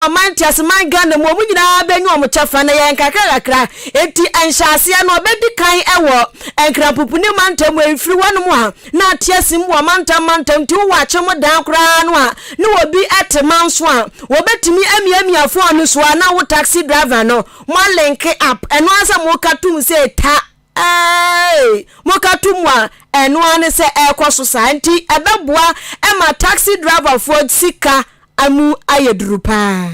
Amantias man Ghana mo nyina benyu omochafa na yen kakrakra eti anhyase na obedi kan ewo enkrapupuni mantam efiri wonom a na atiasim wo mantam ti wo ache mo dan kra no a ne obi ateman so a wobetimi amiafo anu so a na wo taxi driver no mo link up eno asa mo katum se ta mo katum a eno ane se ekoso santi ebeboa ema taxi driver for sika amu ayedrupa.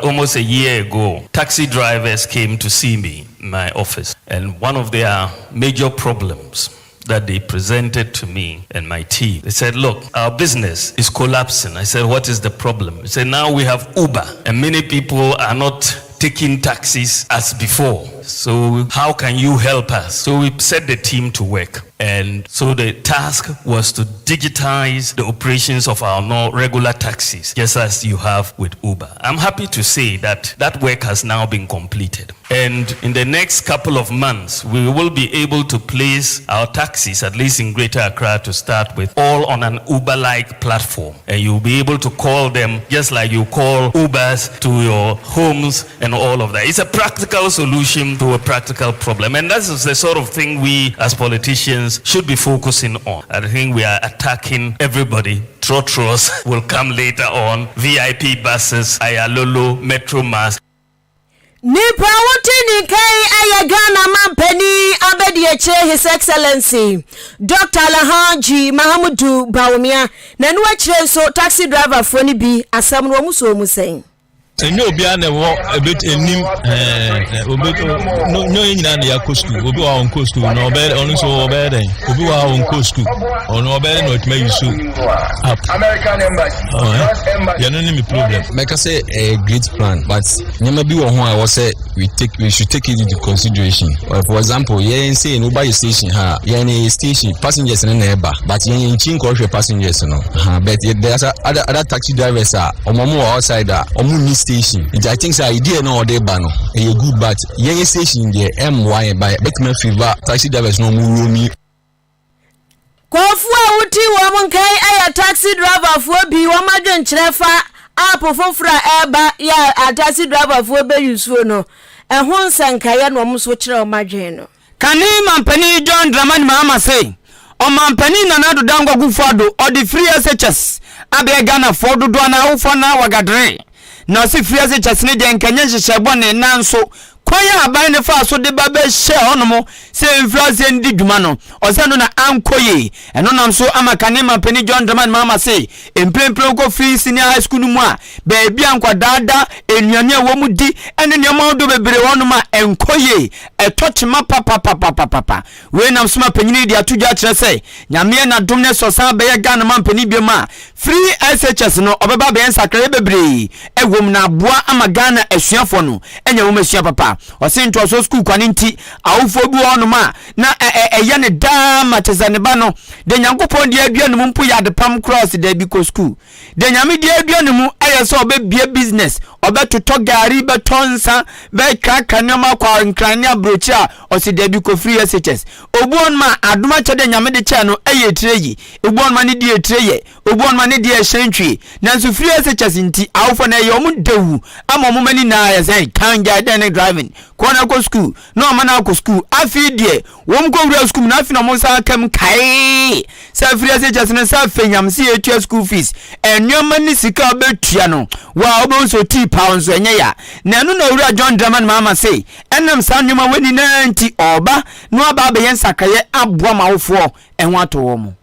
Almost a year ago, taxi drivers came to see me in my office, and one of their major problems that they presented to me and my team, they said, look, our business is collapsing. I said, what is the problem? They said, now we have Uber, and many people are not taking taxis as before. So how can you help us? So we set the team to work. And so the task was to digitize the operations of our regular taxis, just as you have with Uber. I'm happy to say that that work has now been completed. And in the next couple of months, we will be able to place our taxis, at least in Greater Accra to start with, all on an Uber-like platform. And you'll be able to call them just like you call Ubers to your homes and all of that. It's a practical solution to a practical problem. And that is the sort of thing we as politicians should be focusing on. I think we are attacking everybody. Trotros will come later on. VIP buses, Ayalolo, Metro Mass. Nipa wotini kai ayagana mampeni abedi His Excellency Dr. Alhaji Mahamudu Bawumia na nuwa chire so taxi driver foni bi asam no muso musen. Senyo obi a na wo ebet enim obi no nyina na yakostu obi wa on kostu no obi onu so obi den obi wa on kostu onu obi no tuma yusu American embassy you know me problem make I say a great plan but nyama bi wo ho I was say we should take it into consideration. For example, you say no buy station ha you station passengers na eba but you chin ko passengers no but there's other taxi drivers are omomo outside omo station. I think the idea no dey ba no e good but yen station there MY by betman fever taxi drivers no mu romi kofu awuti wo monkai aya taxi driver fo bi wo madwen kyerɛfa apo fofra eba ya taxi driver fo be yusuo no ehon sankaye no mo so kyerɛ o madwen no kani mampani John Dramani Mahama say o mampani nanado dangwagu fado o the free SHS abe Ghana for dodo na wo na wagadre na si free SHS ne de nkanya hyehyɛ ne nanso kwaya aban ne fa so de ba be hye honomo se influence ndi dwuma no osano na ankoye eno nam so amakane mampani John Dramani Mahama say emprempren ko free senior high school mu a ba bia nkwadada enuane wo mu di ene ne ma do bebre honoma enkoye etochema papa we nam so mapanyini di atudwa kire say nyame na dom ne so san be ye Ghana mampani bi ma free SHS no obeba be ensakre bebre ewom na aboa ama Ghana asuafo no enya wo masua papa osinto so school kwaninti awufo bi honoma na eye ne da matezane ba no de nyankopon de aduanum mpo yade pam cross de bi ko school de nyame de aduanum aye so obebie business obetuto gari betonsa be kaka nyama kwa nkrane abrochi a osi de bi ko free SHS obuon ma adoma chede nyame de che no aye tireyi obuon ma ne de tireye obuon ma ne de ehentwi nanso free SHS nti awufo na ye omu dewu ama omu mani na aye say kanja de driving kona ko school no mana ko school afi de wom ko wura school na afi na mo sa kam kai sa free SHS na sa fenyam si etua school fees enwoma ni sika betua no wa obo so £2 enye ya na no na wura John Dramani Mahama say enam sa nwoma wani na nti oba no aba be yen sakaye aboa mawofo enwo ato wo mo.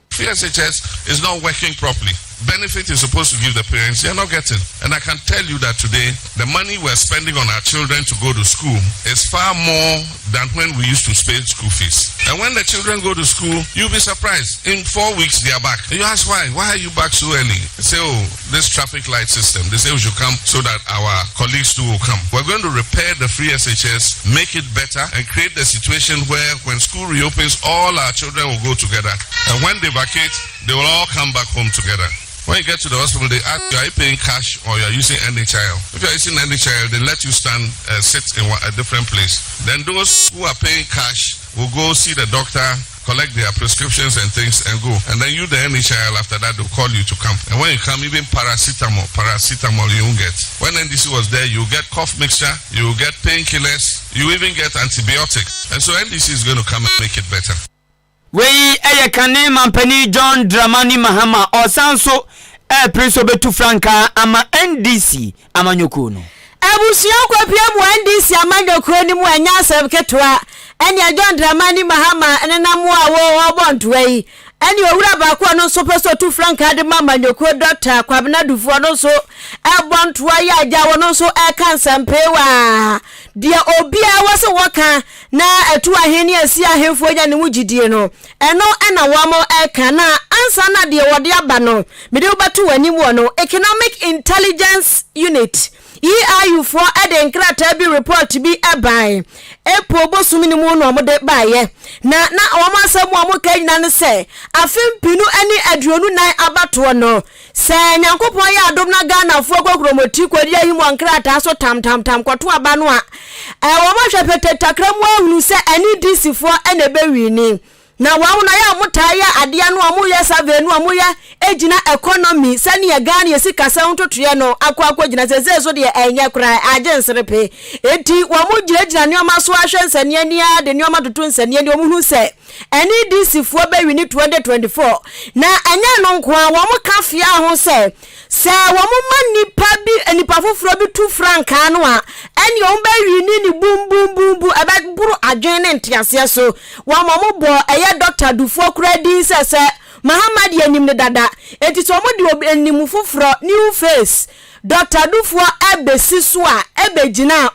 Free SHS is not working properly. Benefit is supposed to give the parents, they are not getting. And I can tell you that today, the money we're spending on our children to go to school is far more than when we used to pay school fees. And when the children go to school, you'll be surprised. In 4 weeks, they are back. And you ask why? Why are you back so early? They say, oh, this traffic light system. They say we should come so that our colleagues too will come. We're going to repair the free SHS, make it better, and create the situation where when school reopens, all our children will go together. And when they vacate, they will all come back home together. When you get to the hospital, they ask you, are you paying cash or you are using NHIL? If you are using NHIL, they let you sit in a different place. Then those who are paying cash will go see the doctor, collect their prescriptions and things and go. And then you, the NHIL, after that, they'll call you to come. And when you come, even paracetamol you won't get. When NDC was there, you get cough mixture, you get painkillers, you even get antibiotics. And so NDC is going to come and make it better. Wey Ahenkan mampani John Dramani Mahama osanso Prince Obetu Franka ama NDC amanyoko no. Abusia kwa pia mu NDC amanyoko ni mu anya asem ketwa. Enya John Dramani Mahama enena mu awo obontoyi. Eni owura ba kwa no so peso tu Franka de mama nyoko Dr. Kwabena Dufu no so ebontoa ya aja wono so cancer mpewa. Dia obia wase woka na etu aheni asi ahemfo nya ne mugidie no eno na wamo eka na ansa na de wode aba no mede ubatu wanim wono Economic Intelligence Unit EIU for eden krata bi report bi abai epo bosumi ni mu no mode baaye na omasam wo kanyina ne se afempinu ani aduonu nan abato no se nyankopon ya adom na Ghana fo kokromoti kwadi ahimu ankrata so tam kwato aba no a wo ma hwepete takramu ahunu se ani DC fo ene bewini na wawo na ya mutaya ade anu amuye savenu amuye ejina economy sani ya Ghana yesika sa ntotoye no akwa gina seze so de enye kra agensrepe enti wamu gina ne omaso ahwe nsane ani ade ne omatoto nsane ani omuhu se ani DC fo bewini 2024 na anya no nko a wamu kafia ho se wamu manipa bi nipa foforo bi 2 franka no a ani omba wini ni bum ababuru adwene ntiase so wamu bo Dr. Dufo Kredi sese Muhammad yanim ne dada enti so mo de enim foforo new face Dr. Dufo ebesi so a ebegina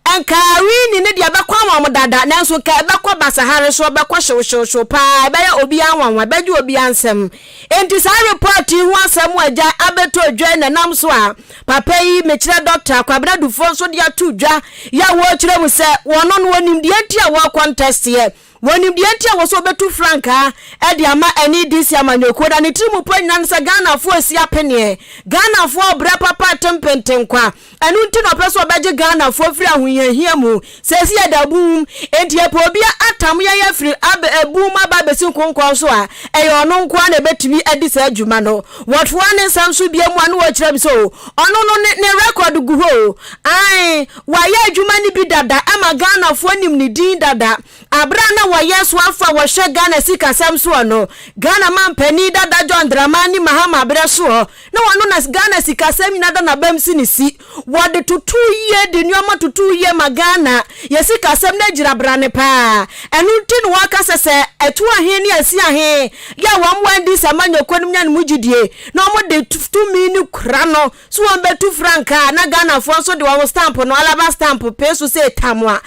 anka wini ne dia bekwa mo dada nanso ka bekwa basahare so bekwa hyew pa be ya obi anwanwa beju obi ansem enti sa report hu asem aja abeto dwa na nam so a papa yi mekire Dr. Kwabena Dufo so dia tu dwa ya wo kire mu se wono no wonim dia ntia wo contest ye wonim dia ntia wo so betu Franka e dia ma ani DC amanyoko da ne trimu po nyan se Ghana fo asi apene Ghana fo bra papa tempenten kwa anu nti no peso beje Ghana fo firi ahuyehia mu se si adabum enti epo bia atam ya firi abum aba besi nkonkon so a eyo no nko na betumi adi sa adwuma no what one samso bia mu anu wo kire bi so ono no ne record gu ho ai wa ya adwuma ni bi dada ama Ghana fo nim ni din dada abra na wa yeso afa wo hwe Ghana sika samso no Ghana mampani dada John Dramani Mahama abra so na wono na Ghana sika sami na na bamsi ni si wode tutu ye de nyoma tutu ye magana yesika sem na gira brane pa enu tin waka sese etu aheni asi ahe ya wamwandi samanyo kwenum nya mugidie na omo de 2 mini kra no so won betu Franka na Ghana fo so de wo stamp no alaba stamp peso se tamwa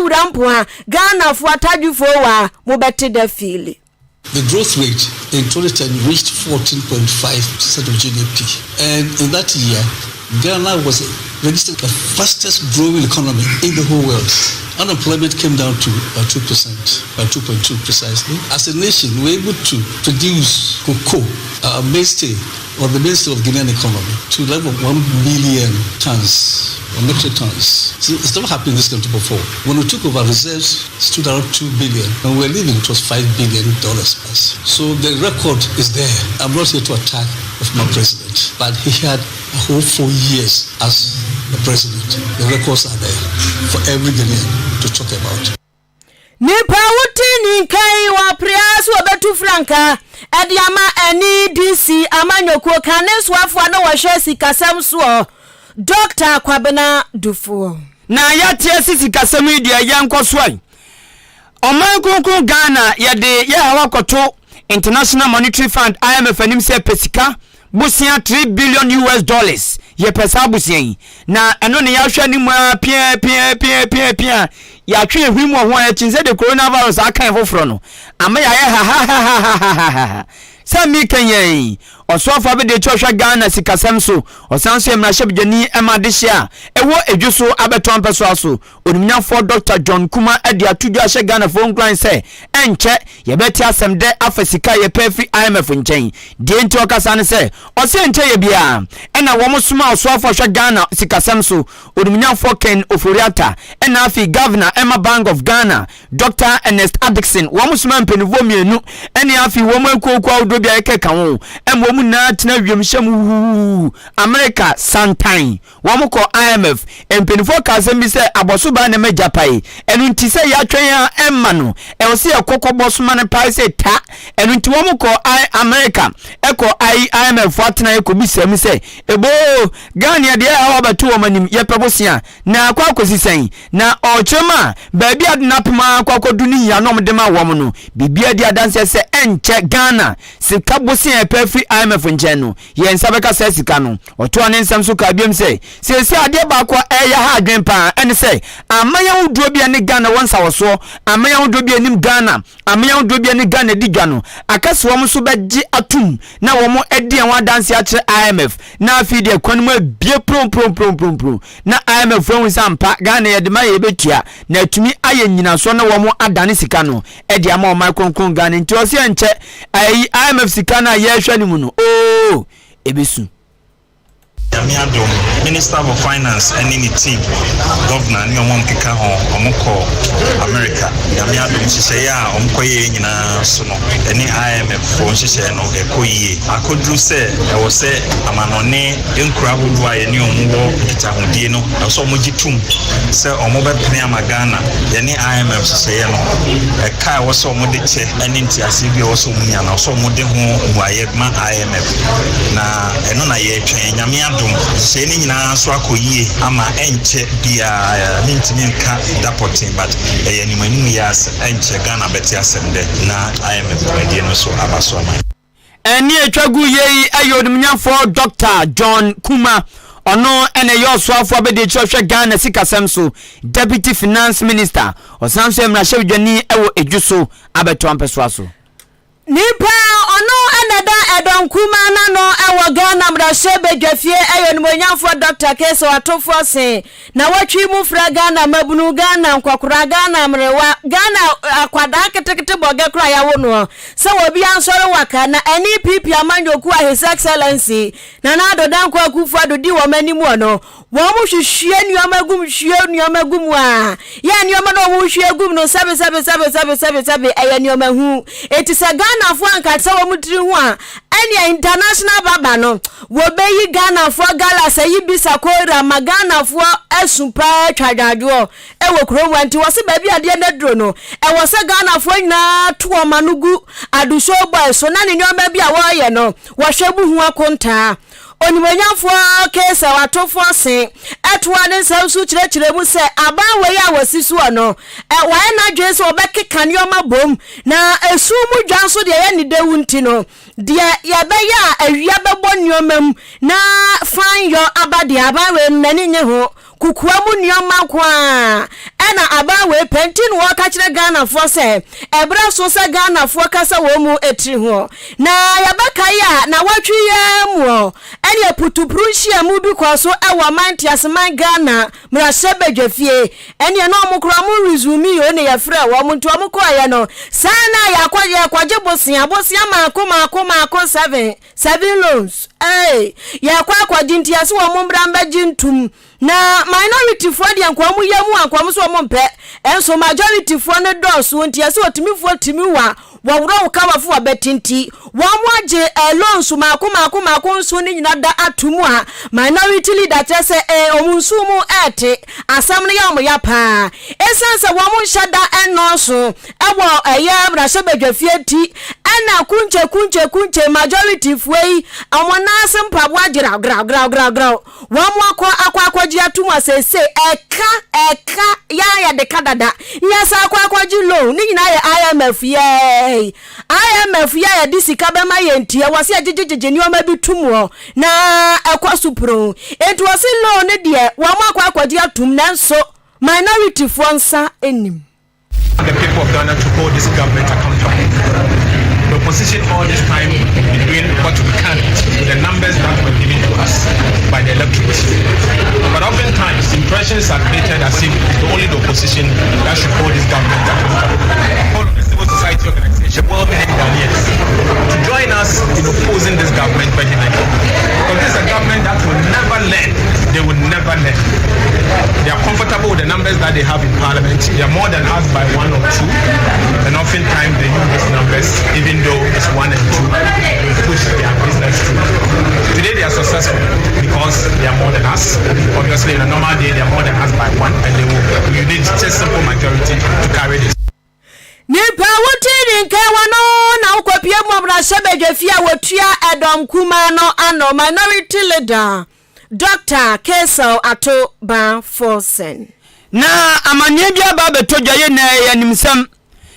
urampo ha Ghana fo atadwufo wa mo bete da fili. The growth rate in 2010 reached 14.5% of GDP, and in that year Ghana was registered the fastest growing economy in the whole world. Unemployment came down to 2%, by 2.2 precisely. As a nation, we were able to produce cocoa, mainstay, or the mainstay of Guinean economy, to the level of 1 million tons, or metric tons. So it's never happened in this country before. When we took over, reserves stood around 2 billion, and we were leaving, it was $5 billion plus. So the record is there. I'm not here to attack my president, but he had a whole 4 years as the president. The records are there for every Ghanaian to talk about. Nipa wuti ni kai wa priasu obetu Franka ediama eni DC amanyoko kanesu afo na wo hwe sikasem so Dr. Kwabena Dufo na ya tie sikasem dia yankosoi omankunku Ghana yede ya hawakoto International Monetary Fund IMF anim se pesika busia $3 billion ye pesa busia na eno ne ya hwa ni mu pia ya twe hwimu ho ya chinze de coronavirus akan foforo no ama ya ha sa mi kanye osofo be de chohwa Ghana sikasem so osanso emrahye ema de hia ewo edwuso abeton peso aso onimnyafo Dr. John Kuma ade atudwa hye Ghana fo nkran se enche ye beti asem de afasika ye pefi IMF nchen die nti okasa ne se ose enche ye bia ena wo mosoma osofo hye Ghana sikasem so onimnyafo Ken Oforiata ena afi governor Emma Bank of Ghana Dr. Ernest Adixon wo mosoma mpenivo mienu ena afi wo makuokwa odobia ekeka wo emwo na tena wiemhyem America Santine wamko IMF empenifo kasem bi se abosoba na majapai enu nti se ya twen ya emma no e wo se ekokobosoma ne pai se ta enu nti wamko America eko IMF atena ekobisem se ebo Ghana de ya wabatu womanim ye pebosia na akwakosi na ochema baabi adnapema akwakodu ni ya nom de ma wom no bibia di adanse se enche Ghana sikabosia pefi IMF ncheno ye nsabeka se sika no oto ane nsam so ka biem se ade ba kwa eya ha adwen pa ene se amaya wuduo bia ne Ghana wonsa woso amaya wuduo bia nim Ghana amaya wuduo bia ne Ghana digwa no akase wo so beji atum na wo mo edi an wadanse a kire IMF na afi de kwanmu bie prom na IMF won sampa Ghana ye de ma ye betua na atumi aye nyina so na wo mo adane sika no edi ama o microncon Ghana nti o se enche IMF sika na ye hwa ni mu no ebesu Yamiado, Minister of Finance and any team, Governor, Nyomon Kika, Omoko, America. Yamiado, Shishaya, Omkoye, Sono, any IMF for Shishano, Ekoye. I could do say, I was say, Amanone, Inkrabudwa, and Yomo, Kitahudino, also Mujitum, Sir Omoba Pneama Ghana, any IMF Shishayano, a car was so modice, and into a civil also Mian, also Modemo, Wayegma IMF. Na, and on a year train, Yamiado. Seni na so akoyie ama enche bia mintimi nka dapotin but ni manimu yas enche Ghana beti asende na IMF radio no so abaso man eni etwagu yei ayodumnyafo Dr. John Kuma ono ene yoso afo be de chohwe Ghana sikasem so Deputy Finance Minister osanso emrahye dwani ewo edwuso abeto ampeso aso nipa ono eneda edon kuma na no ewo Ghana mrahye bedwafie ayonimonyafo Dr. Keso atofo se na watwi mu fra Ghana mabunu Ghana nkwakura Ghana mrewa Ghana akwada ketekete boge kra ya wono se obi ansoro waka na NPP amanyoku a His Excellency na adodan kwa kufa dodi wo manimu ono wo mu hwehwe nuamagum a ya nuama no wo hwehwe gum no sabe ayanioma hu etisa Ghana fo ankatsa wo mutiri hu a any international baba no wo beyi Ghana fo gala sayi bisa ko ra Ghana fo asupa twadwadwo e wo kro wanti wo se ba bia de na dro no e wo se Ghana fo nyina to manugu adusho boy so na ne nyoma bia wo ye no wo hwebu hu akonta onimonyafo kese watofo se etwa ne nsamsu kirekire mu se aban we ya wasisu ono wae na dwe se obekeka nioma bom na esu mu dwanso de ye ni dewu nti no de ya be ya awia bebo nioma na fan yo abade aban we nani nye ho kukuwa mu nioma kwa ena aban we pentin wo ka kire Ghana fo se ebra so se Ghana fo kasa wo mu etri ho na ya beka ya na watwi ya mu ene putuprunhia mu bi kwaso ewa mantiasman Ghana mrahye bedwafie ene no omukro mu resume yo ne ya fra wo muntu omukọ ya no sana ya kwaje bosia mako 7 loans ya kwaje ntiase wo mu mbramba jintum na minority for the ankwamu yamu ankwamu so mo mpe enso majority for ne dosu ntiase otimi fo timi wa wawro kawafo abetinti wamwaje loans mako nso ni nyina da atumu a minority leader tese omunsumu ete asamne ya mo ya pa esanse wamu shada enoso ewo ya mrahye bedwafie ti ana kunche majority fuei amona sempabwa gira gra wamu akwa ji atumu asese eka ya de kadada yasa akwa ji loan ni nyina ya IMF ya disika be ma yentie wase ajejeje ni o ma bitumu na akwa supro etu wase loan ne de wamu akwa ji atum nanso minority fonsa enim. The people of Ghana to hold this government accountable. opposition all this time been doing what we can with the numbers that were given to us by the electorate. But oftentimes, impressions are created as if it's only the opposition that should hold this government accountable. All of the civil society organization, well-meaning Ghanaians, to join us in opposing this government 2019. Because this is a government that will never learn. They will never learn. They are comfortable with the numbers that they have in parliament. They are more than us by 1 or 2. And oftentimes they use these numbers, even though it's 1 and 2, they push their business through. Today they are successful because they are more than us. Obviously, in a normal day, they are more than us by 1, and they will. You need just simple majority to carry this. Nipa wotiri nke wano na ukopie mwabra shebe fia wotua Edom Kumano ano minority leader Dr. Kasiebo Ato Banforsen. Na amanye bia ba betodwa ye na ya nimsam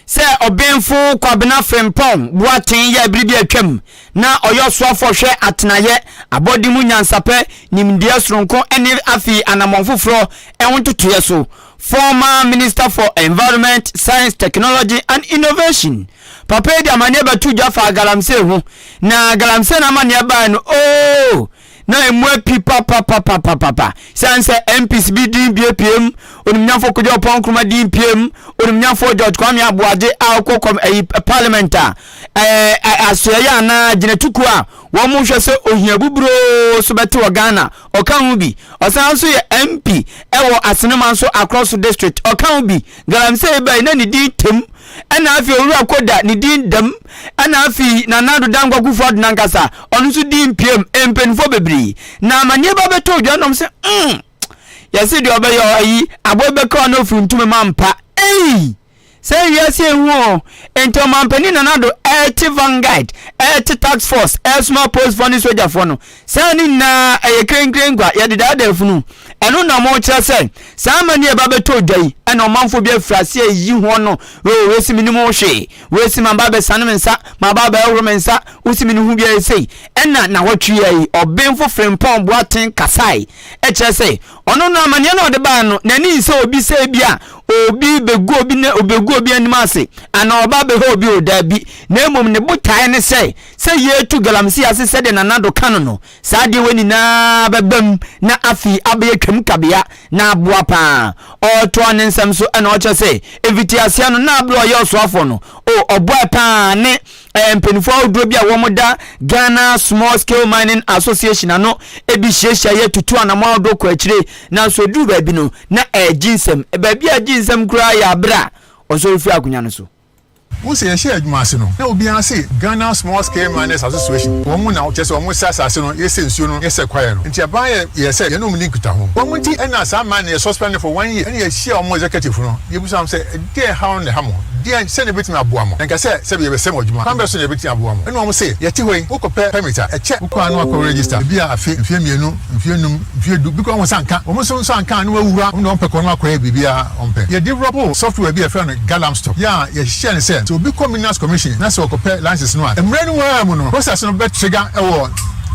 se obenfo kwabena frempon boaten ya biribi atwam na oyosoafo hwe atenaye abodi mu nyansape nimdia soronko ene afi anamonfoforo enwototoye so. Former Minister for Environment, Science, Technology and Innovation. Papa di amanye betodwa fa galamse hu na galamse na amanye ba no oh na emwe pipa papa sanse MPs BDM BPM onimnyafo kodjo pon kroma DPM onimnyafo George Kwame Abuade akokom parliamenta asoya na ginetuku a wo mu hwe se ohia buburo so bete wo Ghana okan bi osan so ye MP ewo asenema so across district okan bi galamse bai na ni di tem ana afi owura koda ni din dam ana afi na nado dangwa guford nankasa onu su din pm empenfo bebri na manye ba beto dwanom se yesi de obeyo ayi abobeka no funtume mampa say yes hu ento mampani na nado Vanguard tax force small post fund soldier for no say ni na krenkrenkwa ya de dada funu eno na mo kire say sa mani e ba beto dwai ena omanfo bi afrase yi ho no we si minimo hwe we si mamba be sanem nsa ma ba ba ewro mensa usi mini hu bi sei ena na hotwe yi obenfo frempon boaten kasai e kire say ono na mani na ode ba no na ni se obi se bia obi begu obi na obegu obi animase ana oba be ho obi odabi na emom ne botae ne say yetu galamsi ase sede na nado kano no saade weni na bebam na afi abaye twam kabea na aboa pa oto ne nsam so ana oche say eviti ase no na abro ye osoafo no o oboa pa ne mpenifo odro bia wo moda Ghana Small Scale Mining Association ano ebi hyehya ye tutu anama odo ko akire na so du ba bi no na ejinsem ba bia jinsem kura ya bra oso fi akunya no so we say share adwumase no na obi an say Ghana Small Scale Miners Association wo mu na o chese wo mu sasase no yese nsuo no yese kwaye no nti aban ye say ye no mu link ta ho wo mu ti na sa man ye suspend for 1 year and ye share wo executive no ye bu sam say dey how ne hamo dey say ne betima aboa mo nka say be sem adwuma kan be so ne betima aboa mo eno wo say ye ti hoyi wo ko pe permit a che wo kwa no akọ register bia afi mfie mienu mfie num mfie du bi ko wo sanka wo so sanka no awura wo no pe ko no akọ bibia ompe ye develop software bi e friend Galam Stock ya ye share ne say so bi Communals Commission na so compare licenses no emre no wa mu no process no be trigger ewo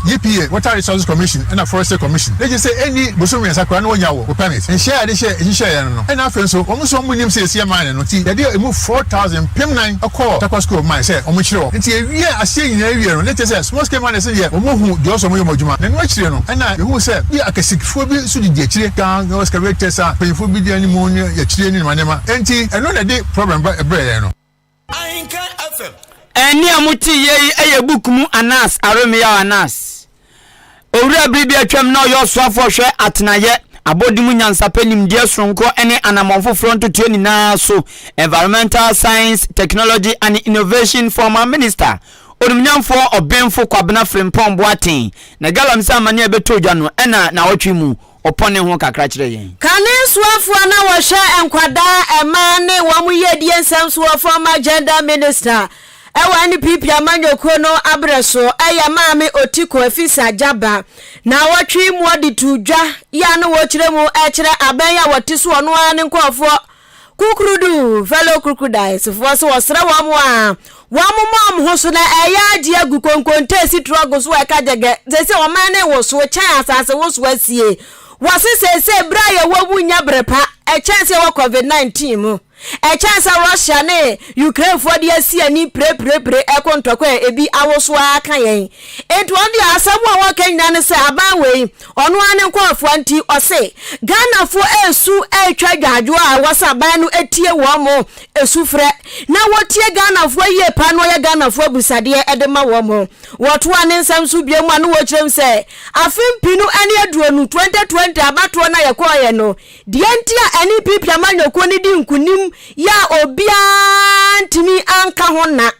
EPA Water Resources Commission and a Forestry Commission they just say any bosomi sakra no nya wo permit and share no and afen so omo so munim say sia man no ti dey move 4000 pim9 akọ takwa school man say omo chiro nti ewie ase nyina ewie no let say small scale man say ye omo hu de oso mo yomodwuma na no chire no and na hu say bi akasikfo bi so di chire kan no scavators a pefo bi di animu ya chire ni manema nti eno na dey problem ba ebre no Ahenkan FM. Eni amuti ye eye book mu Anas Aromia Anas. Owura bribi atwam na oyo soafo hwe atenaye abodi mu nyansape nimdie soronko ene anamonfo front to ni na so Environmental Science Technology and Innovation former minister onimnyamfo obenfo kwabena frempon boaten na galamsa amane abetodwa no ena na wotwe mu opone ho kakra kire yen kane suafo na wo hwe enkwada emane wo mu yedie nsam so former gender minister ewa NPP amanyoko no abreso eya maame otiko afisa jaba na wotwe mu odi tudwa ya no wo kire mu e kire aban ya wotiso ono ane nkofo kukurudu fellow crocodiles for so wasra wa mu a wa mu mom ho so na eya agi agu konkonte si trogo so e ka jege se o mane wo so chan asase wo so asie wasi se bra ye wo bunya brepa e chance wo COVID-19 mu chance Russia ne Ukraine for the asia ni pre ekontoko ebi awoso aka yen etu odi asem wa Kenya ne se abawe ono ane nkofo anti ose Ghana fo esu etwa dwadwo a wasaban no etie wo mo esufre na wotie Ghana fo ye pa no ye Ghana fo busade edema wo mo woto ane nsam so biemu anu wo kirem se afimpinu ane aduonu 2020 abato na ye koye no de antia NPP amanyoko ni di nkunim ya obia ntimi anka ho na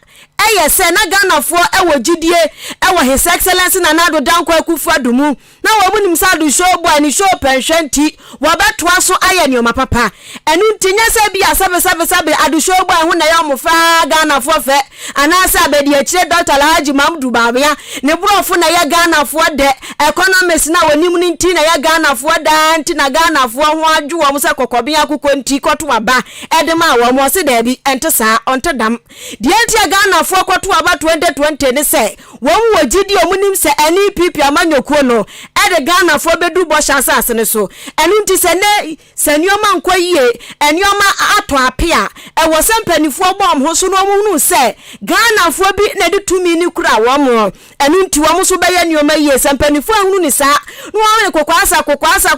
eye se na Ghana fo ewo gidie ewo his excellence na nado danko akufu adumu na wo bunim sadu show boy ni show penhwenti wo betoa so aye ne oma papa enu ntinya se bia sabe adu show boy ho na ya mofa Ghana fo fe anasa abedi akire Dr. Alhaji Mamdu Babia ne brofo na ya Ghana fo de economics na wonim ni nti na ya Ghana fo da nti na Ghana fo ho adwo wo se kokobia akukọ nti koto aba edema wo mo se da bi ente sa onto dam de nti ya Ghana fo koto aba 2020 ne se wo wogidi omunim se NPP amanyoko no ede Ghana fo bedu bo chance asene so enu nti se ne senioma nkoyie enioma ato apia e wo sempanifo bom ho so no mu se Ghana fo bi na de tumi ni kura wo mo enu nti wo mo so beye nioma yie sempanifo ahunu ni sa no wo kokwasa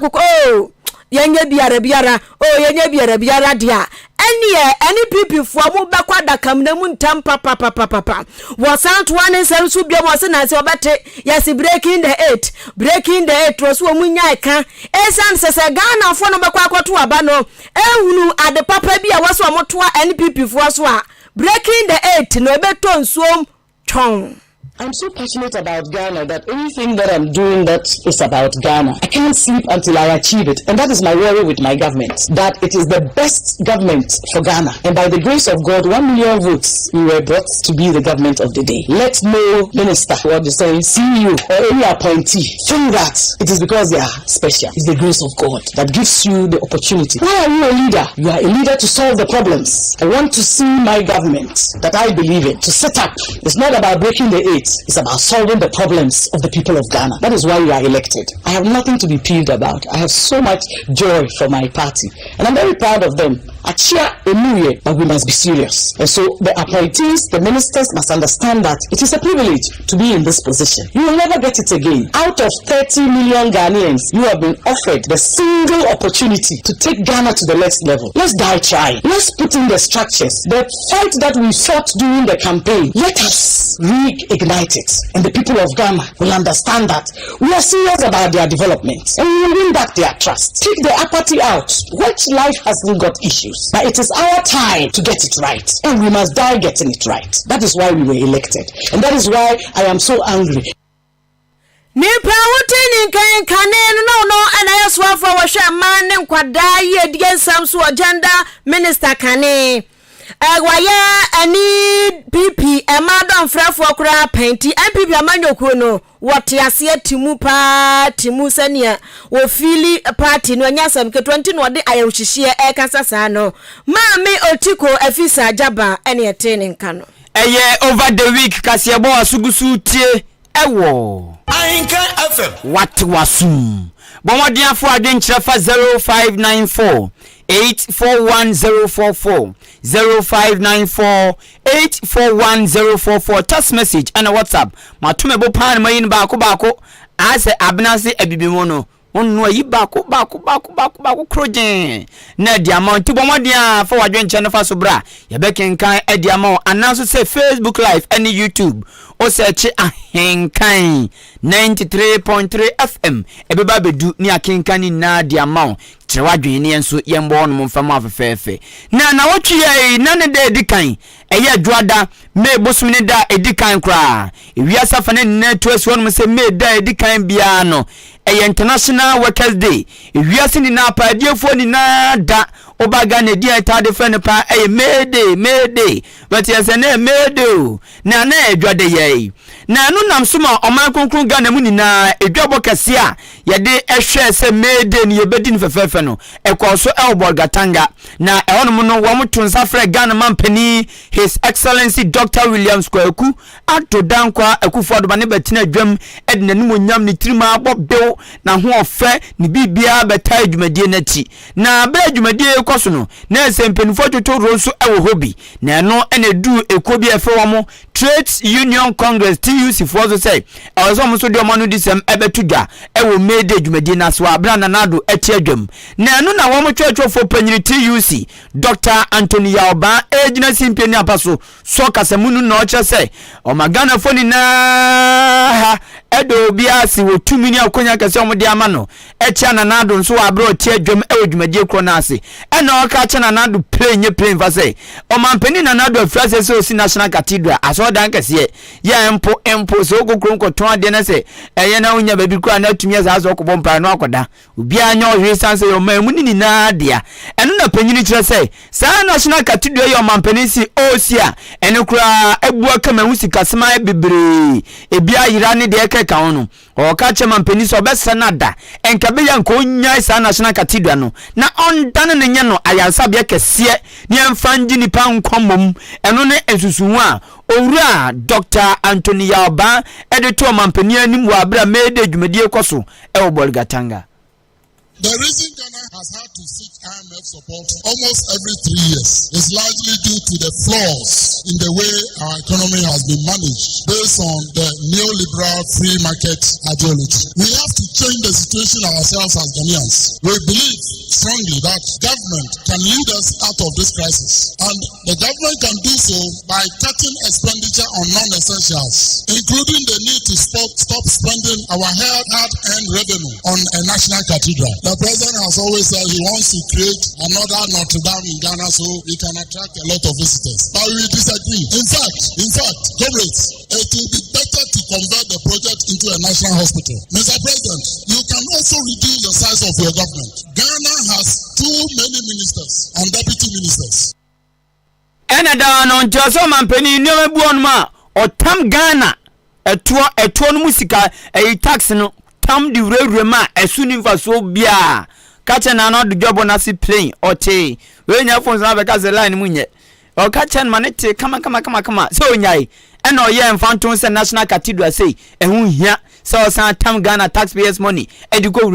oh yenye biara oh yenye biara dia any people for mu bakwa da kam na mu ntam papa was out one and seven so bia was na se obete yes breaking the 8 was wo mu nya eka esan se Ghana fo no bakwa akoto aba no ehunu ade papa bia was wo moto any people for so a breaking the 8 no ebeto nsuom chon. I'm so passionate about Ghana that anything that I'm doing that is about Ghana, I can't sleep until I achieve it. And that is my worry with my government, that it is the best government for Ghana. And by the grace of God, 1 million votes, we were brought to be the government of the day. Let no minister, what you say, CEO or any appointee think that it is because they are special. It's the grace of God that gives you the opportunity. Why are you a leader? You are a leader to solve the problems. I want to see my government that I believe in to set up. It's not about breaking the 8. It's about solving the problems of the people of Ghana. That is why we are elected. I have nothing to be peeved about. I have so much joy for my party. And I'm very proud of them. Achia emuye, but we must be serious. And so the appointees, the ministers must understand that it is a privilege to be in this position. You will never get it again. Out of 30 million Ghanaians, you have been offered the single opportunity to take Ghana to the next level. Let's die trying. Let's put in the structures. The fight that we fought during the campaign, let us reignite it. And the people of Ghana will understand that we are serious about their development. And we will win back their trust. Take the apathy out. Which life hasn't got issues? But it is our time to get it right. And we must die getting it right. That is why we were elected. And that is why I am so angry. Nipa wotini kanen no and I swear for washa man kwada ye digen samso agenda minister kane waya ani PP emadon frafo kura penti MPP amanyoko no wote ase timu pa timu sania wo fili party no anyasam ke 20 no de ayawhihie ekasa sa no maame otiko afisa jaba ene etene nka no eye over the week Kasiebo asugusu tie ewo Ahenkan FM what wasum bomodian for adwenkyerɛ fa 0594 841044 0594 841044 text message and WhatsApp matumebo pan mayin baako ase abnase abibimo no onno yi baako krojen na di amount bomodian for adwenkyerɛ no fa so bra ye bekenkan adi amount anaso say Facebook live and YouTube o search Ahenkan 93.3 FM ebeba bedu ni akenkan na di amount trewadwen ne enso yembo no mfama afefefe na wotwe ye na ne da edikan eye adwada me bosum ne da edikan kra ewiasa fa ne na to asuo no se me da edikan bia no eye International Workers Day ewiase ni na pa adiefo ni na da obaga ne dia tade fa ne pa eye May Day but yes na May Day na adwada ye na no nam so ma oman konkron Ghana mu nyina edwabo kase a yede ehwe se mede ne yebedi ne fefefe no ekoso elbor gatanga na ehonom no wo mto nsafre Ghana mampani His Excellency Dr. Williams Kwaku ato dankwa akufo do ba ne betina adwam edina ne monyam ne tirima abobbew na ho ofe ne bibia beta adwumadie nati na ba adwumadie ekoso no na esempenfo totoro so ewo hobi na eno ene du ekobi efe wo mo Trades Union Congress TUC for so say also mo so de mo no disem ebetudwa ewo mede adwumadie na so abra na nado eti adwam na eno na wo mo twetwofo panyiri TUC Dr. Anthony Yaoba ejina simpeni apaso so kasamunu na oche say o magana foni na edo bia si wo 2 million akonya kase o mo de ama no etia na nado nso abra oti adwam ewo adwumadie kro na ase ena o ka cha na nado plane fa say o mampeni na nado afrase so si National Cathedral aso dan kase ye empo so kokron koton ade na say eye na unya babi kro na tumi asa so kokbo mpa no akoda obi anya o hwe sanse yo mamu ni na dia eno na panyini kire say sa National Cathedral yo mampeni si osia ene kura ebua kama hu sikasema bebre ebia yira ne de keka hono o ka che mampeni so obesa nada enkabe ya nko nya sa National Cathedral no na ondane ne nya no ayansa bia kese ne amfanji nipa nkomom eno ne ensusuhu a owura Dr. Anthony Yaoba editor mampeni anim wa abra mede dwumadie koso e obol gatanga. The reason Ghana has had to seek IMF support almost every 3 years is largely due to the flaws in the way our economy has been managed based on the neoliberal free market ideology. We have to change the situation ourselves as Ghanaians. We believe strongly that government can lead us out of this crisis, and the government can do so by cutting expenditure on non-essentials, including the need to stop spending our hard-earned revenue on a national cathedral. The president has always said he wants to create another Notre Dame in Ghana so he can attract a lot of visitors. But we disagree. In fact, comrades, it will be better to convert the project into a national hospital. Mr. President, you can also reduce the size of your government. Ghana has too many ministers and deputy ministers. Enada no njoso mampeni nnemebu onuma otam Ghana etuo no musika tax no tam di wurewurema esuni mfaso bia kache na no job na si plane ote we nya phone na be ka ze line munye o kache na manete kama so nyai ena oye mfanton se National Cathedral say ehun hia so san tam Ghana taxpayers money eduko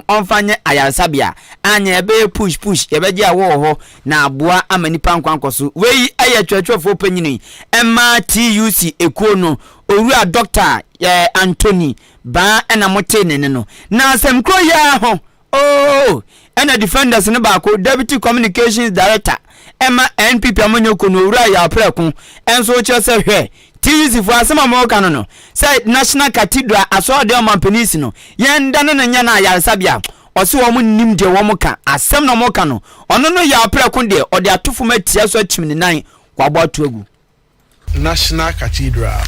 onfanye ayansabia anya ebe push yebeje awo ho na aboa amanipa nkwankoso we aye twetwefo panyini emma TUC ekuo no owura Dr. Anthony ba ena motene no na asem kro ya ho ena defenders ne ba ko deputy communications director Emma NPP amonyoko no owura ya preku enso che se hwe TUC for asema mo ka no say National Cathedral aso de mampeni no yenda ne nya na yarsabia osi wo nim de wo mo ka asem no mo ka no ono no ya preku de ode atofo matia so chimni nan kwabo atuagu National Cathedral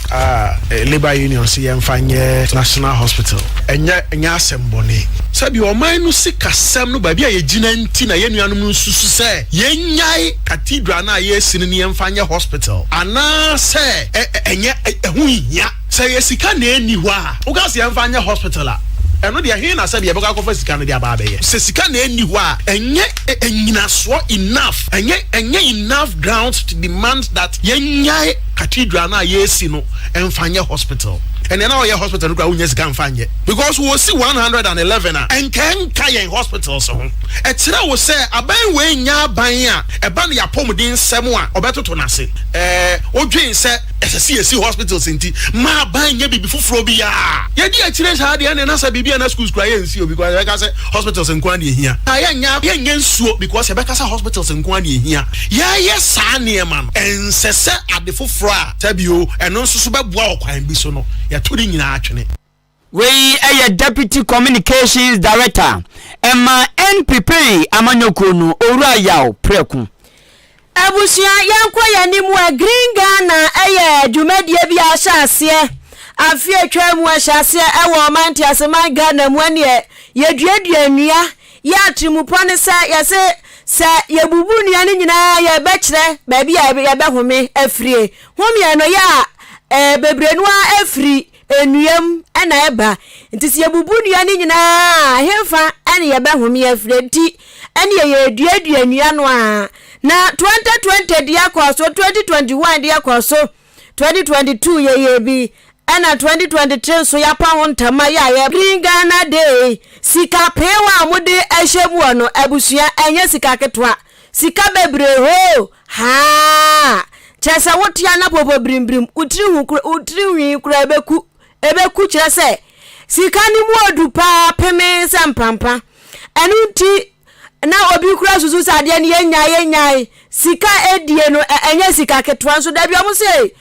Labor Union si yemfanye National Hospital enya asembone sabi o man no sikasem no ba bia ye gina nti na ye nuanom no susu se yenyai cathedral na ye sini ne yemfanye hospital ana se enye ehunhia se ye sika na eni ho a o ga se yemfanye hospital a eno de he na sabi ye beka kofa sika no de aba ye se sika na eni ho a enye enyina so enough enye enough grounds to demand that yenyai cathedral na yesi no emfanye hospital and now your hospital no unyes kan fanye because we see 111 and can kayen hospitals so e tira wo say aban we nya ban a e ba no ya pomodin nsem a obetoto na se odwen se SSC hospitals nti ma ban nya bibi fufuro bi ya ye di a tire sha de na sa bibi na schools kra ye nsi o because be ka say hospitals nkwan de ehia ya nya nsuo because be ka say hospitals nkwan de ehia ye sa ne man ensese ade fufuro a tabio eno nsusu be boa okwan bi so no ya turi nyina atwene we a deputy communications director Emma NPP amanyoko no owura yaw preku abusia yankwa yanimu a green Ghana dwumadie bi ahyaase afi atwa mu ahyaase ewo manti aseman Ghana mu ane yeduadua nua ya trimupone se yebubu nua ne nyina ye be kire ba bi ya be home afrie home ye no ya bebrenua afri enuam na eba nti se bubu nua ni nyina hemfa ene ye behome afri nti ene ye duadua nua no a na 2020 dia kwaso 2021 dia kwaso 2022 ye bi ana 2023 so ya pa hontama ya Green Ghana Day sika pewa amude ehyebu no abusua enye sika ketwa sika bebre ho ha chesa wotia na popo brimbrim utri hu kura ebeku kire se sika ni mu odu pa peme sampampa enu nti na obi kura susu sade ne yenya sika edie no enye sika ketwa so da bi omo se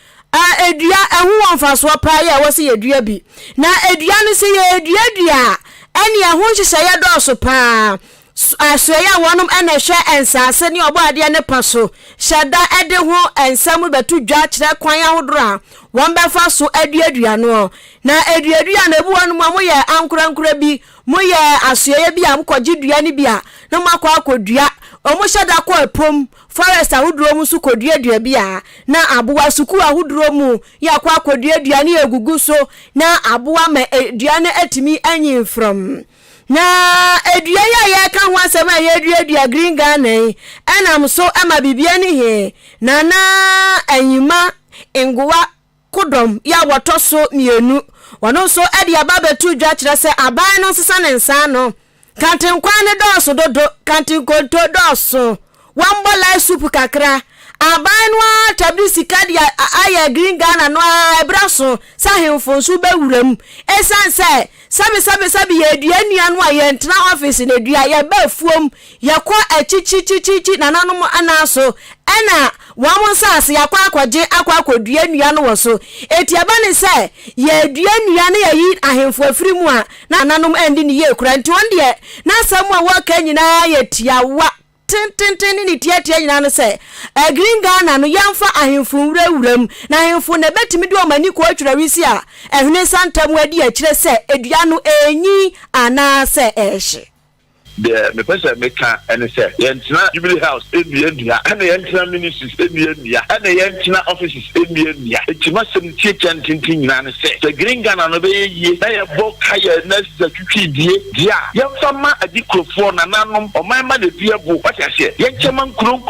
edua ehu onfaso pa ya wo se edua bi na edua no se ye edua ene ehu hyehyɛ ya dɔso pa asoya wonum ene hwɛ ensase ne obo ade ne paso hyɛda ede ho ensam betu dwa kyerɛ kwan ahodoro won befa so edua no na edua na ebu wonum mo yɛ ankura bi mo yɛ asoya bi am kɔgye dua ne bia na makɔ akɔdua omo hyɛda kɔ epom forest ahodoro mu su kodua bia na aboa suku ahodoro mu ya kɔ akɔdua ne egugu so na aboa ma dua ne atimi anyin from na edua ya ka ho asɛm a edua Green Ghana enam so ama bibia ne he na anyima ngowa kodom ya wotoso mienu wono so ade aba betu dwa kyerɛ sɛ aban no sesa ne nsa no kantenkwa ne dɔso dodo kantenkonto dɔso wambola soup kakra aban no tabli sikadia aya Green Ghana no ebraso sahemfo so bewuram esan sɛ sabi ye dua nua no aye ntena office ne dua ye ba fuom ye kɔ achichichichi nananom anaso ɛna wamo sase yakwa akɔdua nua no woso etiaba ne sɛ ye dua nua ne yayi ahemfo afiri mu a na nananom andi ne ye kura nti on de na samu a waka nyina ye tiawa tintintin ni tiatia nyina no sɛ Green Ghana no yamfa ahemfo wuram na ahemfo ne betimi de omani ko atwura wisi a ehune santam adi a kyerɛ sɛ edua no enyi ana sɛ ehye the person make and say yentina Jubilee House edua and yentina ministries edua and yentina offices edua etima sem tie chantintin nyina ne say the Green Ghana no be ye na ye boka ye na twitwi die dia yemfa ma adikrofo na nanom omanma de bia bo what ya say yenchema nkron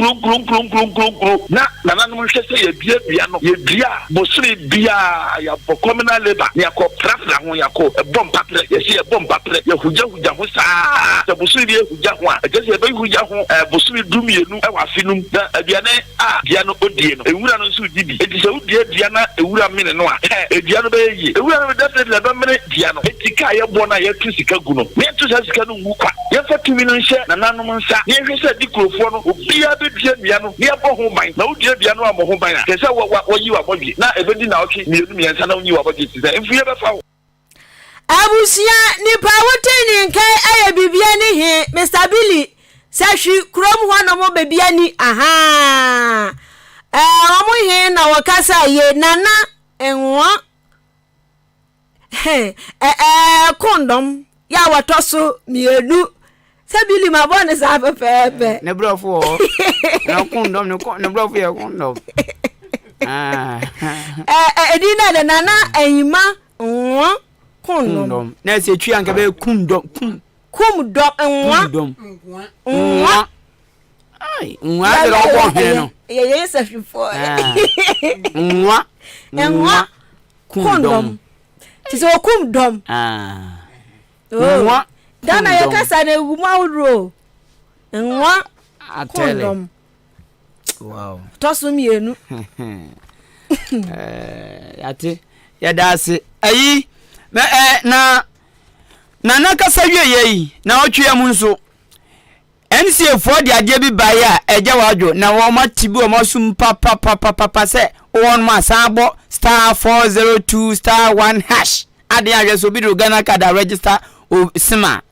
na nanom hwe say ye bia no ye bia bosiri bia ya communal labor ya ko prafra ho ya ko bomb papre ye say bomb papre ye huja ho sa bosiri huja ho a je be huja ho bosiri dumienu e wa finum na aduane a dia no odie no ewura no nso dibi enti se udie dia na ewura mene no a dia no be yi ewura no definitely be mene dia no etika ye bo na ye tu sika gu no me tu sika no ngu kwa ye fa tumi no hye na nanom nsa ye hwe se dikrofo no obia be dia no ye bo ho ban na udie dia no amo ho ban a ke se wo yi wa bodwe na ebedi na oke mienu miensa na onyi wa bodwe ti se mfuye be fa abusia nipa woteni nkai aya bibia ni he Mr. Billy sahwi krom ho no mo bibia ni aha omo he na wakasa ye nana enwo kondom ya watoso mienu sabili mabone sa pepe ne brofo na kondom ne brofo ya kondom edina de nana enyima nwo kondom na se twi anka be kumdom nwa ai nwa de ro bo he no ye se fifo nwa kondom ti so kumdom nwa dana ye kasa na eguma wuro nwa kondom wow toso mienu ate ya dase ayi na kasa wie na otwe mu nso NCF de ade bi bae a eja wadwo na wo matibi wo masum papa se won ma sabo *402*1# ade ahwe so bi do Ghana card register o sima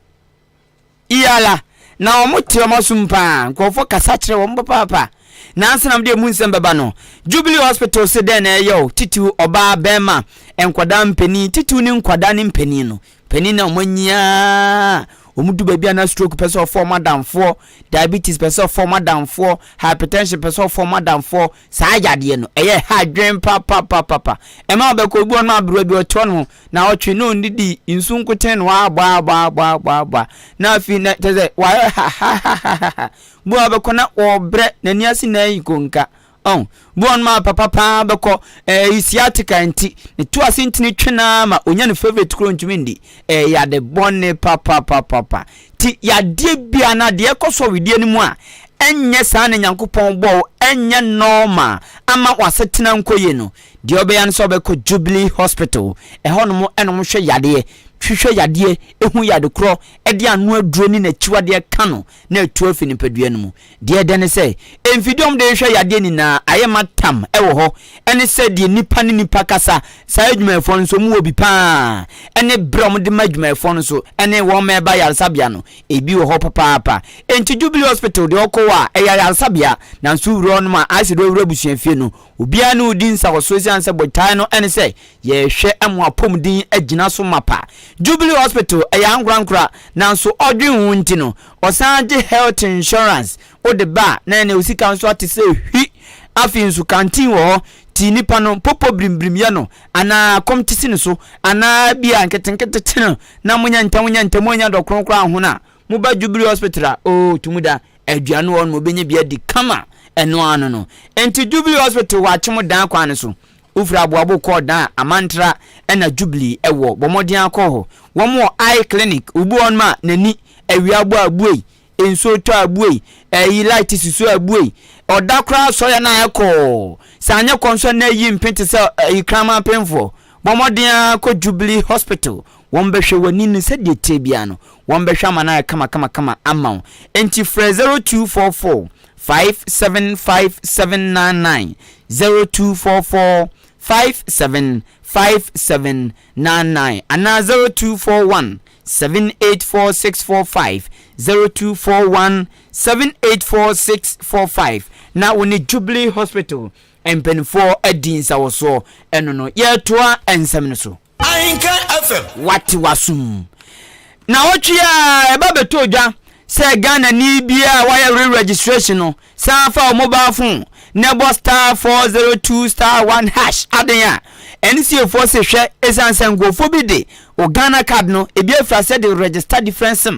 iyala na wo moti wo masum pa nkofo kasa kire wo papa na ansenam de mu nsem beba no Jubilee Hospital se den na eyo titu oba bema enkwada mpeni titu ni nkwada ni mpeni no peni na omanya omudu baabi na stroke person of former than 4 diabetes person of former than 4 hypertension person of former than 4 saa yade no eye hadwen papa ema obeko obi on ma bro bi oto no na otwe no ndidi insunkoten no agba na afi na teze wa bu obeko na obre na niasi na yikonka buon ma papa beko isiatika enti ne to asintini twena ma onya ne favorite kro ntwindi ya de bonne papa ti ya de bia na de ekoso widie ni mu a enye saa ne Nyankopɔn bo enye normal ama wasetena nkoye no de obeya no so beko Jubilee Hospital hono enom hwe yade hwehwe yade ehu yade kro de anu aduro ni na chiwade ka no na atu afi ni padua no mu de de ne se emfidom de hwe yade ni na ayematam ewo ho ene se de nipa ni nipa kasa sa adwumafo nso mu obi pa ene brom de madwumafo nso ene wo me ba yarsabia no ebi wo ho papa enti Jubilee Hospital de okowa yarsabia na nso wuro no ma asido wuro busuafie no obia no din sa wososi anse botai no ene se ye hwe emo apomdin agina so mapa Jubilee Hospital ayangrankra nanso odwen wunti no osanje health insurance o de ba na ene osika nso atise hwi afin su kantin wo ti nipa no popo brimbrim ya no ana komtisi no so ana bia nketenkete no na munya ntamunya dokronkra ho na mu ba Jubilee Hospital o tumuda aduano won mo benye bia di kama eno anu no enti Jubilee Hospital wa chemo dan kwan so ufra aboabo ko dan amantra ena Jubilee ewo bomodin akọ wo mo eye clinic ubu on ma nani awiabo abuei enso to abuei light sisu abuei odakra so ya na ekọ sanya konso na yi mpente se ikrama penfo bomodin akọ Jubilee Hospital won behwe wani ni se de tebia no won behwe amana kama amount enti 0244 575799 0244 575799 ana 0241 784645 0241 784645 na woni Jubilee Hospital empenfo adinsa woso eno no yetoa ensem no so Ahenkan FM wati wasum na otwia eba betodwa se Ghana ni bia wire registration no sanfa mobile phone nebo star 402 star 1 hash adenya NC4 se hwe esansan go bi de o Ghana card no ebi afra se de register difference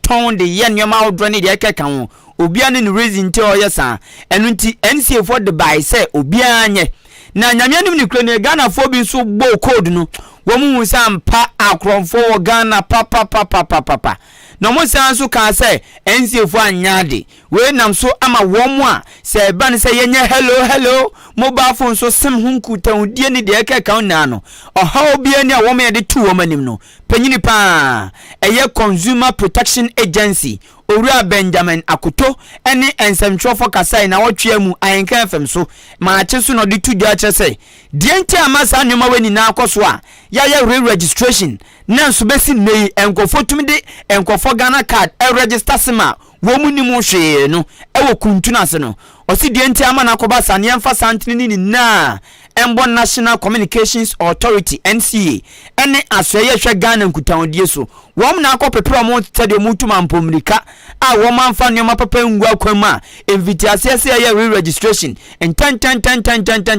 ton de ye nyoma odro ne de keka ho obia ne reason te oyesa enu nti NC4 de buy se obia anye na nyamianim ni kro ne Ghana fo bi so bo code no wo mu sampa akronfo Ghana papa no mo sanso ka se NC4 anyade we nam so ama wo mu a se ba ne se yenye hello mobile phone so sim hunku tawdie ni de keka na no oha obia ni a wo me de tu wo manim no panyini pa eye Consumer Protection Agency Owura Benjamin Akoto ene ensemtwofo kasai na wotwe mu Ahenkan FM so ma chesu no de tu dwa chese die nti amasa nyoma weni na akoso a ya registration na nso besi nei enkofo tumide enkofo Ghana card register sima wo mu ni mu hwe no wo kuntuna se no osi die nti ama na koba sane emfa santini ni na Embo National Communications Authority NCA ene asoye hwe Ghana nkutawodie so wom na akopepro mo tede mutuma mpomrika a wo manfa nyoma papa ngu akwama invitation se ye registration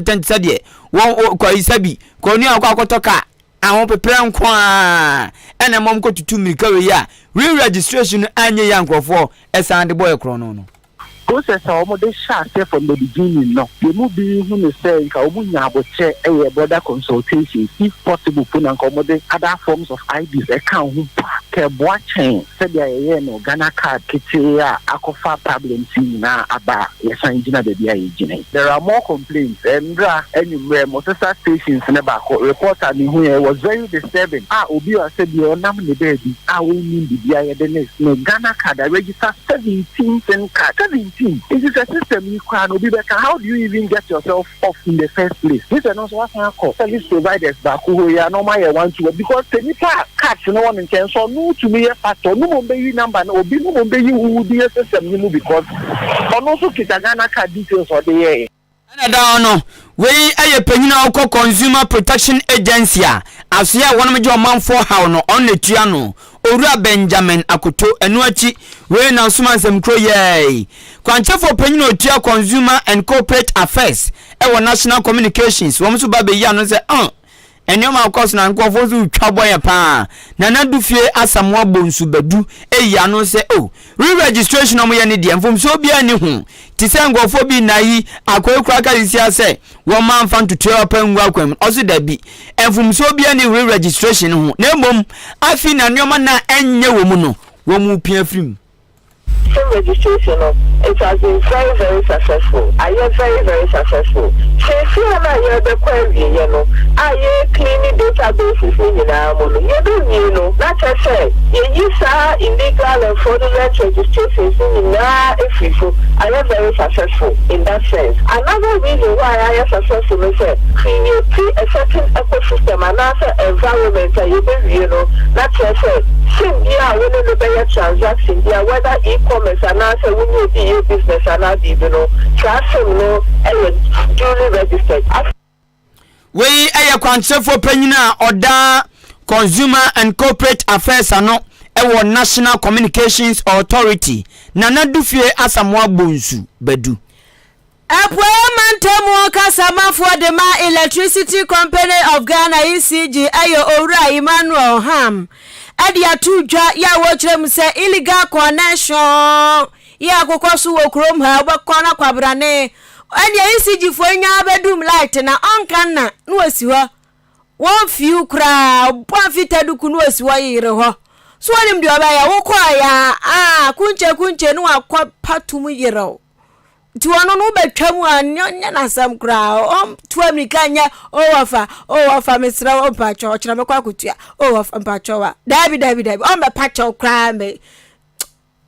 ten sade wo ko isabi ko ni akotoka ahon pepre nkwa ene mom ko tutu mirika we ya registration anye ya nkofo esande boy kro no process of the share from the beginning no the movie who say ka omunya aboche e border consultation if possible put and commodate other forms of IDs account who ke boa chain said there no Ghana card kitia akofa problems na aba yesan gina de bia yigine there are more complaints and anywhere motorcycle stations never reporter ni who was very disturbing obi wa said you nam ne baby we need the bia the next no Ghana card register 17 SIM card 17. It is a system you can be better. How do you even get yourself off in the first place? This is not what I call service providers back who are normal want to because the catch no one in terms so no to me a factor no be number no be no be you who be a system you because also Ghana card details or the year. No, we a penina oko Consumer Protection Agency. As here one major man for how no on the tiano Owura Benjamin Akoto enuachi we na suma nsem kro ye kwanchefo panyin otua consumer and corporate affairs e national communications wo mso ba be ya no se enyoma course na nkofo zu twaboye pa na nadufie asamwa bonsu badu eya no se re-registration omo ye ne de mfom so bia ni hu ti se ngofo bi na yi akwekura ka isia se wo man fan to tell pan welcome oso da bi mfom so bia ni re-registration hu na mom afi na nyoma na enye wo mu no wo mu pia frim registration it has been very, very successful. I am very, very successful. Since you are the query, you know, I cleaning databases in you know, that's I say, you use illegal and fraudulent registrations in I am very successful in that sense. Another reason why I am successful is create a certain ecosystem and also environment you know, that's I say, when the better transaction, whether e-commerce and also when you do business and all you know, trust and duly registered. We a kwanchefo panyina oda consumer and corporate affairs ano ewo National Communications Authority na nadufie asamwa bonsu badu Apwe mantemu kasamafo de ma Electricity Company of Ghana ECG ayo Owura Emmanuel Ham adi atudwa ya wochirem se illegal connection ya kokosu wo krom ha obekona kwabrane adi ECG fo nya abedum light na onkan na no asiwa won fiu kra bon fitaduku no asiwa yire ho so anim de obaya wo kwa ya kunche no akwa patum yire ti wono no betwam anya na sam kra tu amikanya wafa mesra o pacho chira me kwa kutua wafa pacho wa dabi o me pacho kra me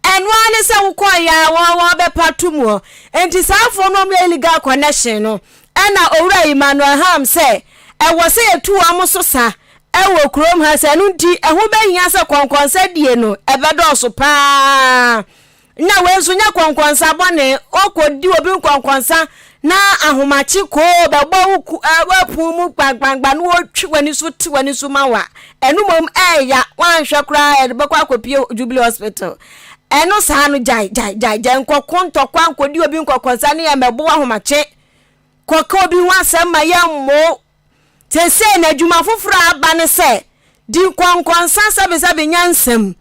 enwa ne se wo kwa ya wo be patum ho enti safo no me illegal connection no na Owura Emmanuel Ham se wo se etu amoso sa wo krom ha se no nti ho behia se konkonsa die no ebedo pa na wenso nya kwankwansa bone okodi obi kwankwansa na ahomachi ko bebo wapu mu gbagbagba no otwani so tiwani so mawa enumom eya wanhwe kra ebekwa akopie Jubilee Hospital eno sa no jai nkokonto kwankodi obi kwankwansa ne ya mebo ahomachi kokko obi wasem ma yammo tese na adwuma foforo aba ne se di kwankwansa sabe nyansem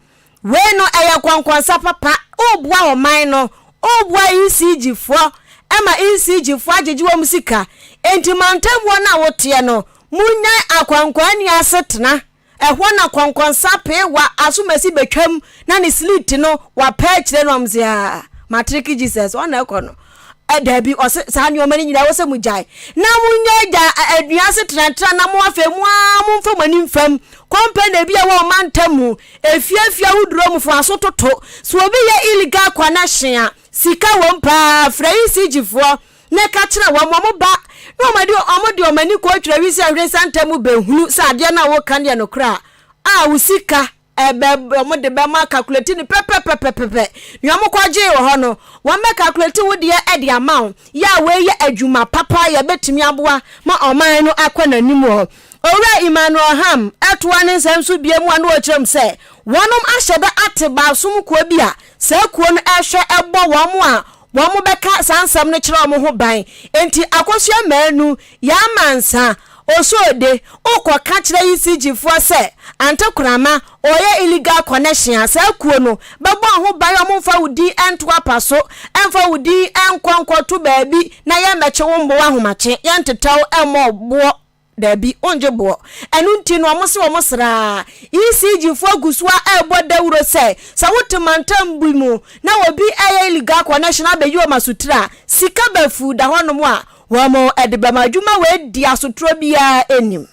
we no eya kwankwansa papa obua o man no obua ECG fo ema ECG fo ajejiwa musika enti mantemwo na wote no munya akwankwani asetena ehwo na kwankwansa pe wa asumasi betwam na ne slit no wa pechre no mzia matric Jesus ona ekono edabi sa nyomani nyina wose mujai na munya ja aduase tratra na mo afemu amumfa mani mfam company bia wo mantamu efiafia wuduro mfo asototo so obi ye illegal connection sika wompa fraisi gifo ne ka kire wo mo ba no omodi omani ko twira wisi ahresantamu behunu sa ade na wo kan de no kra usika mo de be ma calculate ni pepe nyomo kwaje wo ho no wo me calculate wo de e de amount ya we ye adwuma papa ya betumi aboa ma oman no akwa nanim ho Owura Emmanuel Ham atwa ne nsamso biemu anu ochirem se wonom ahyeda ateba som ko bia se kuo no ehwe ebo wo mo beka sansam ne kire wo ho ban enti akosua manu ya mansa osode okoka kire ECG fo se antakurama oye illegal connection asa kuo no bebo ho ban o mfa wudi ento apaso emfa wudi enkonkoto baabi na ye meche wo mbo ahomache ye ntetaw emo bo dabi onje bo enu nti no omose omosra ECG fo gusua ebo dawuro se sa wotemantam bimu na obi eye illegal connection abeyi o masutra sika bafu da honom a wo mo edibamadwuma we di asotro bia enim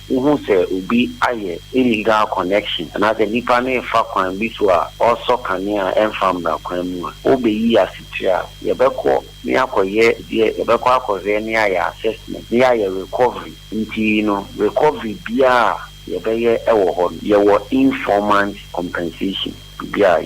who say ubi aye illegal connection and as a nipa ne fa kwan bi so a also kania enfam na kwan mu obeyi asitia yebeko ni akoye die yebeko akoze ni aya assessment ni aya recovery nti no recovery bia yebeye ewo ho yewo informant compensation bia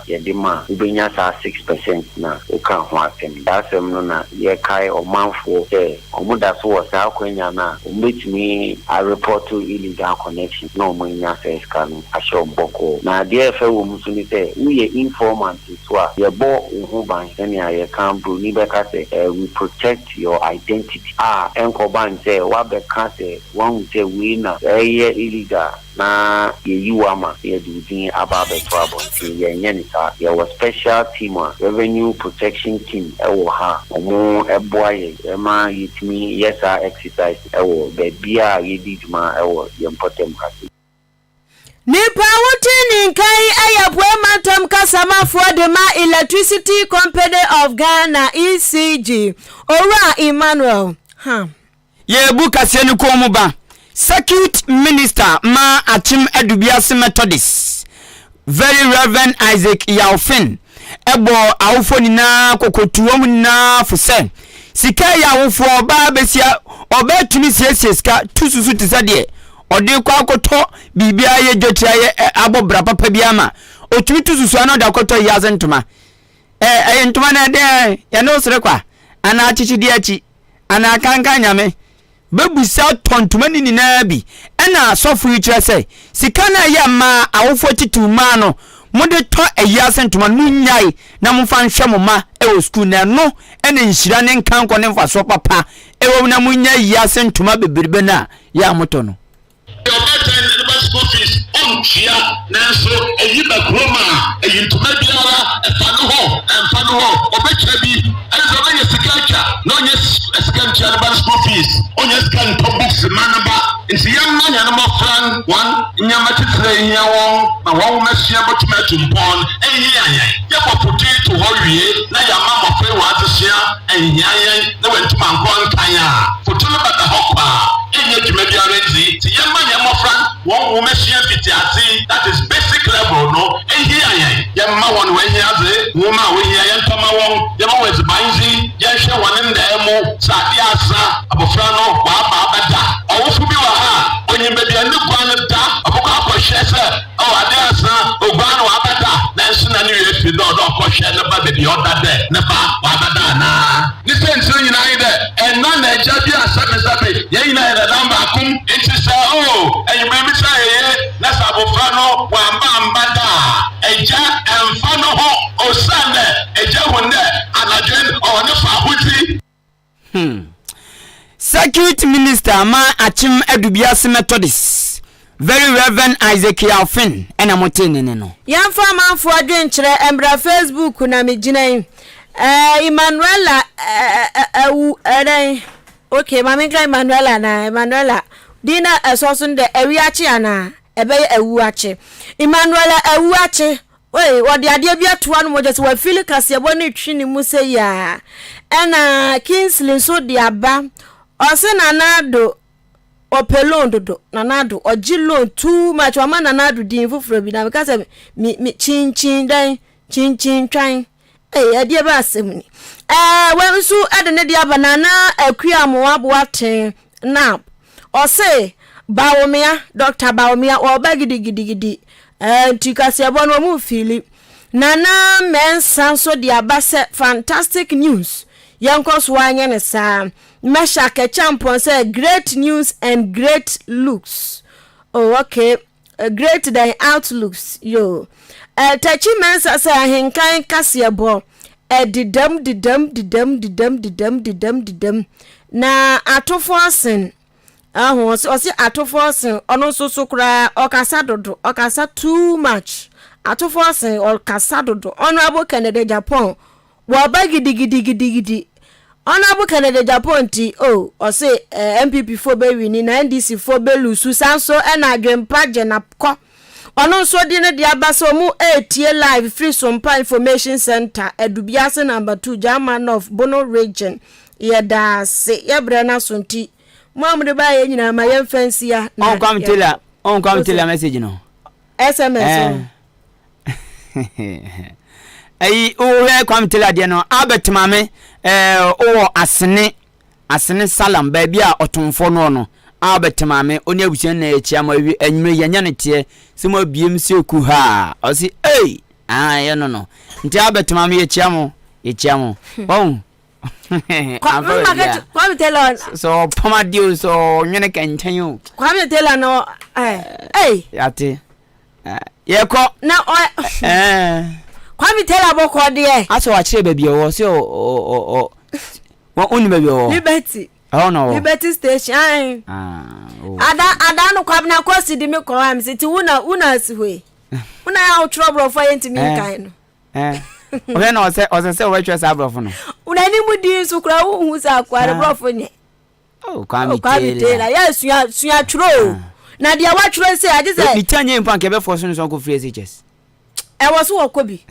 ye de ma ubenya sa 6% na uka ho asem dasem no na ye kai omanfo omuda so wo sa akwanya na umetimi a report to illegal connection no omunya sa scan asho boko na de fe wo musu ni say we informant so a ye bo ho ban ene aye kan bro ni be ka say we protect your identity enko ban say wa be ka say one say we na ye illegal na ye yuama ye do about trouble ye nyanisa ye was special team revenue protection team ewo ha omo eboaye ema yitimi yesa exercise ewo be bia ye diduma ewo ye important kasi nipa wutini kai ayapwe matam kasama for the Electricity Company of Ghana ECG Ora Emmanuel ye bu kaseni ko mu ba Circuit Minister ma Achim Edubiase Methodist Very Reverend Isaac Yaufin ebo awufo ni na kokotuo mu na fose sika ya awufo ba besia obetumi siesie sika tususu tisade ode kwa akoto bibia ye dwotia ye abobra papa bia ma otumi tususu ana da koto yaze ntoma ntoma na de ya no sere kwa ana achichidi achi ana kanka nyame bebusa tontoma ni na bi ena sofu yire se sika na ya ma awofo titu ma no mode to ayase ntoma no nyai na mfa nhwe moma e school na no ena nhira ne nkanko ne mfa so papa e wo na munya yase ntoma beberebe na ya moto no school fees on chia nanso eyi bakroma eyi ntoma biara efano ho obechabi azo na yesikacha no yes eskancha na school fees on yes kan to books manaba nti yamma nya no fran one nyama titire hia won na won masia botumato mpon eyi ayan ye potato howie na yamma mofre wa atsia eyi ayan na wentuma nkon kanya fotolo bata hokpa enye dwuma biara nti ti yamma nya mofran won wo masia fitiati that is basic level no eyi ayan yamma won we hia ze wo ma we hia yan tama won yamma we zibanzi yan hwe won ndemo sadi asa abofra no wa ba bada owofu bi wa ha onye bebia ne kwan da aboko akohwe se o ade asa ogban wa bada na nsina ne yefi do akohwe ne ba bebi oda de ne ba wa bada na ni sense nyina ide enna na eja bi asabe ye nyina ida namba akum enti se o enyi me sa ye na sabofra no wa mbada eja emfa no ho osane eja hunde anajen o ne fa huti Circuit Minister ma Achim Edubiase Methodist Very Reverend Isaac Yaufin ena motene no yamfa manfo adwenkyere embra Facebook na megina Emmanuela okay mama nka Emmanuela dina esosun de ewiachi ana ebe ewuachi Emmanuela ewuachi oi wodi ade bia toa no mo je wa feel Kasiebo ne twini mu se ya ena Kingsley so de aba ose nanado opelondo nanado ogilo too much wa nanado din fufuro bi na because mi chin twan ade ba asemni we so ade ne de aba nana akuamo aboate na ose Bawomia Dr. Bawomia oba gidigidi Kasiebo no mu fili nana mensa so de aba se fantastic news yankos wanye ne sa mesha ke champion say great news and great looks. Oh okay, great than outlooks yo. Tachi mensa say Ahenkan Kasiebo didam na atofosen osi atofosen ono so kura okasa dodo okasa too much atofosen okasa dodo honorable Canada Japan wo ba gidigidi honorable Canada Japan ti say MPP for be wini na NDC for be lusu sanso na adwempa je na ko ono so di ne dia ba so mu etie live free sompa information center Edubiase number 2 German of Bono region yeda se yebre na so nti mo amde ba ye nyina ma ye fancy ya on come tell message no SMS Ayi owe kwamtela de no abet mame o asene salam ba bia otomfo no abetemame oni abusia na echiamo enwere yanya ne tie semo biem si oku ha o si ye no nti abetemame echiamo oh Kwame Taylor so pomadio so nwene kentenyo Kwame Taylor no ate ye ko na Kwame Taylor boko de aso wa kire baby o se o oni baby o Liberty no Liberty Station ada no Kwame na kosi di me ko am siti una asihwe una ya trouble for yenti mi kan no ohe na ose we twese abrofo no una ni mudi so kura hu sa akware brofo ni Kwame Taylor ya sua twro na dia wa twro se ade se bitanye mpa nke be force no so ko free SHS was wo kobi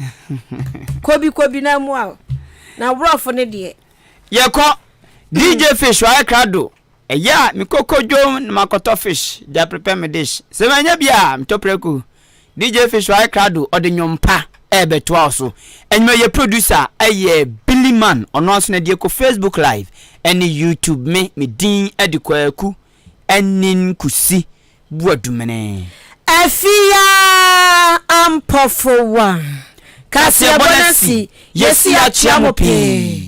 na mu a na brofo ne de ye ko DJ Fish wa krado eya mi kokojo na makoto fish they prepare me dish se manya bia mtopreku DJ Fish wa krado ode nyompa beto also enyo ye producer eye Billy Man ono aso na de ko Facebook live and YouTube me din edikwaku enin kusi buadumene Afia ampofo one Kasiebo nasi yesi achiamo pe